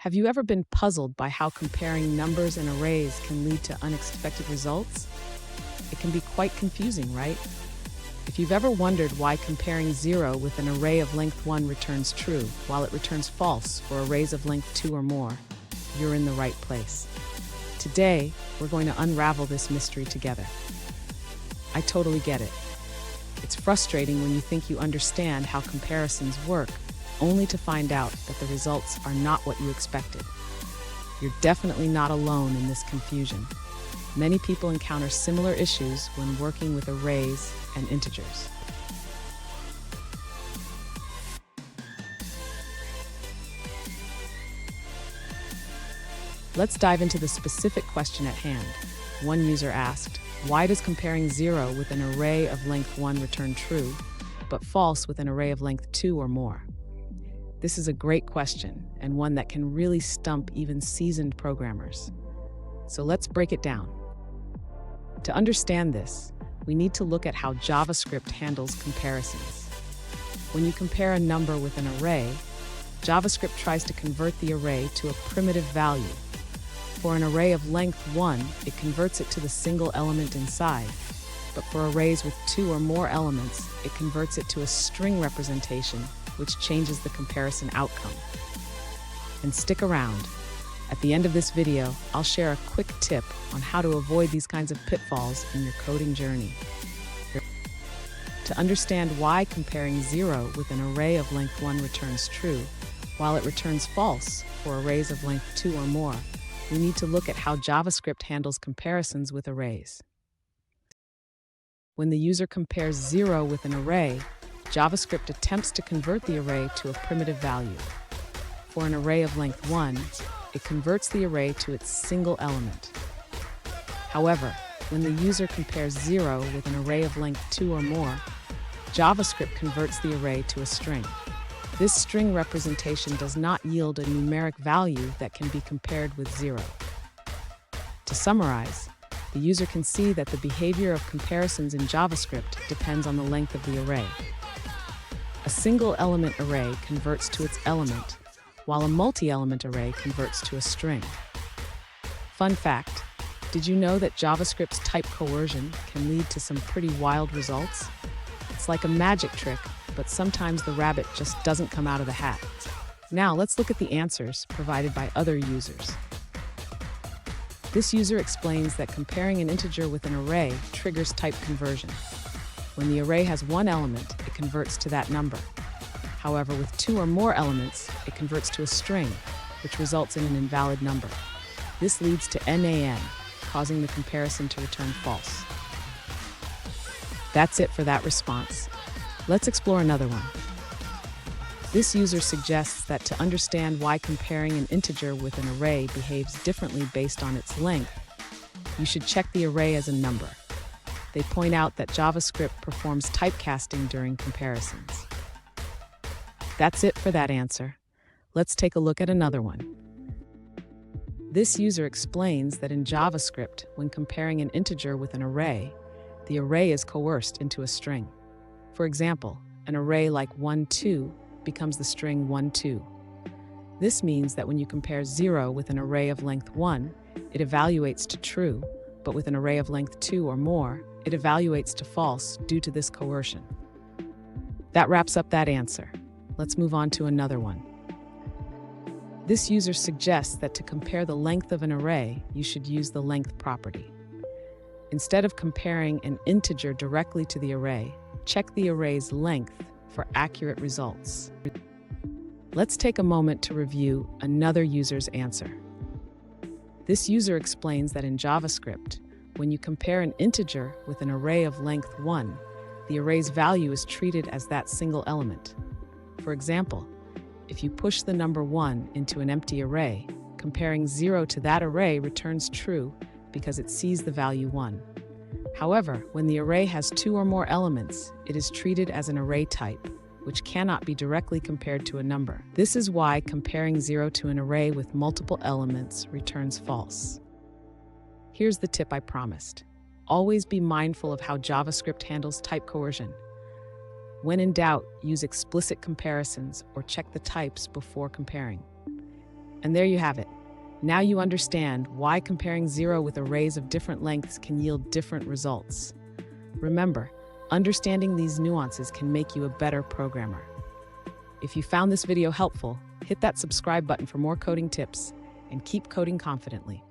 Have you ever been puzzled by how comparing numbers and arrays can lead to unexpected results? It can be quite confusing, right? If you've ever wondered why comparing 0 with an array of length 1 returns true, while it returns false for arrays of length 2 or more, you're in the right place. Today, we're going to unravel this mystery together. I totally get it. It's frustrating when you think you understand how comparisons work, only to find out that the results are not what you expected. You're definitely not alone in this confusion. Many people encounter similar issues when working with arrays and integers. Let's dive into the specific question at hand. One user asked, why does comparing 0 with an array of length 1 return true, but false with an array of length 2 or more? This is a great question, and one that can really stump even seasoned programmers. So let's break it down. To understand this, we need to look at how JavaScript handles comparisons. When you compare a number with an array, JavaScript tries to convert the array to a primitive value. For an array of length 1, it converts it to the single element inside. But for arrays with 2 or more elements, it converts it to a string representation, which changes the comparison outcome. And stick around. At the end of this video, I'll share a quick tip on how to avoid these kinds of pitfalls in your coding journey. To understand why comparing 0 with an array of length 1 returns true, while it returns false for arrays of length 2 or more, we need to look at how JavaScript handles comparisons with arrays. When the user compares 0 with an array, JavaScript attempts to convert the array to a primitive value. For an array of length 1, it converts the array to its single element. However, when the user compares 0 with an array of length 2 or more, JavaScript converts the array to a string. This string representation does not yield a numeric value that can be compared with 0. To summarize, the user can see that the behavior of comparisons in JavaScript depends on the length of the array. A single element array converts to its element, while a multi-element array converts to a string. Fun fact, did you know that JavaScript's type coercion can lead to some pretty wild results? It's like a magic trick, but sometimes the rabbit just doesn't come out of the hat. Now let's look at the answers provided by other users. This user explains that comparing an integer with an array triggers type conversion. When the array has one element, it converts to that number. However, with 2 or more elements, it converts to a string, which results in an invalid number. This leads to NaN, causing the comparison to return false. That's it for that response. Let's explore another one. This user suggests that to understand why comparing an integer with an array behaves differently based on its length, you should check the array as a number. They point out that JavaScript performs typecasting during comparisons. That's it for that answer. Let's take a look at another one. This user explains that in JavaScript, when comparing an integer with an array, the array is coerced into a string. For example, an array like 1, 2 becomes the string 1, 2. This means that when you compare 0 with an array of length 1, it evaluates to true, but with an array of length 2 or more, it evaluates to false due to this coercion. That wraps up that answer. Let's move on to another one. This user suggests that to compare the length of an array, you should use the length property. Instead of comparing an integer directly to the array, check the array's length for accurate results. Let's take a moment to review another user's answer. This user explains that in JavaScript, when you compare an integer with an array of length 1, the array's value is treated as that single element. For example, if you push the number 1 into an empty array, comparing 0 to that array returns true because it sees the value 1. However, when the array has 2 or more elements, it is treated as an array type, which cannot be directly compared to a number. This is why comparing 0 to an array with multiple elements returns false. Here's the tip I promised. Always be mindful of how JavaScript handles type coercion. When in doubt, use explicit comparisons or check the types before comparing. And there you have it. Now you understand why comparing 0 with arrays of different lengths can yield different results. Remember, understanding these nuances can make you a better programmer. If you found this video helpful, hit that subscribe button for more coding tips and keep coding confidently.